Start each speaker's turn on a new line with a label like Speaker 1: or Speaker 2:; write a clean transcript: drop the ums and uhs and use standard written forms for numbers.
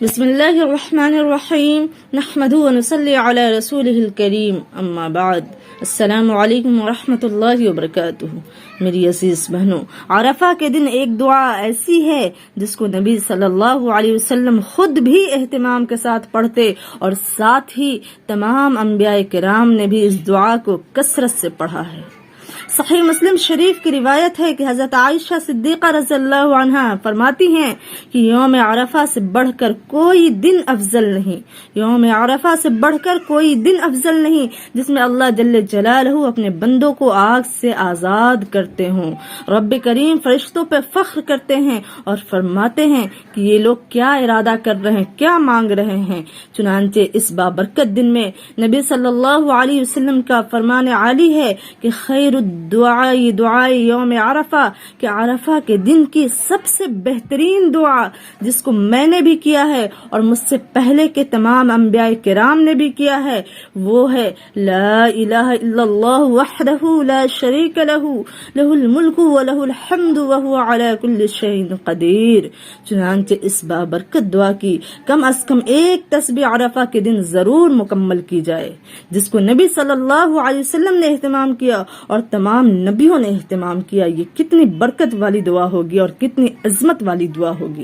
Speaker 1: بسم اللہ الرحمن الرحیم نحمده ونصلی علی رسولہ الکریم اما بعد السلام علیکم ورحمۃ اللہ وبرکاتہ۔ میری عزیز بہنوں، عرفہ کے دن ایک دعا ایسی ہے جس کو نبی صلی اللہ علیہ وسلم خود بھی اہتمام کے ساتھ پڑھتے اور ساتھ ہی تمام انبیاء کرام نے بھی اس دعا کو کثرت سے پڑھا ہے۔ صحیح مسلم شریف کی روایت ہے کہ حضرت عائشہ صدیقہ رضی اللہ عنہا فرماتی ہیں کہ یوم عرفہ سے بڑھ کر کوئی دن افضل نہیں، یوم عرفہ سے بڑھ کر کوئی دن افضل نہیں جس میں اللہ جل جلالہ اپنے بندوں کو آگ سے آزاد کرتے ہوں۔ رب کریم فرشتوں پہ فخر کرتے ہیں اور فرماتے ہیں کہ یہ لوگ کیا ارادہ کر رہے ہیں، کیا مانگ رہے ہیں۔ چنانچہ اس بابرکت دن میں نبی صلی اللہ علیہ وسلم کا فرمان عالی ہے کہ خیر دعائی یوم عرفہ، کہ عرفہ کے دن کی سب سے بہترین دعا جس کو میں نے بھی کیا ہے اور مجھ سے پہلے کے تمام انبیاء کرام نے بھی کیا ہے، وہ ہے لا الہ الا اللہ وحدہ لا شریک لہ لہ الملک ولہ الحمد وہو علی کل شیء قدیر۔ چنانچہ اس بابرکت دعا کی کم از کم ایک تسبیح عرفہ کے دن ضرور مکمل کی جائے، جس کو نبی صلی اللہ علیہ وسلم نے اہتمام کیا اور تمام نبیوں نے اہتمام کیا۔ یہ کتنی برکت والی دعا ہوگی اور کتنی عظمت والی دعا ہوگی۔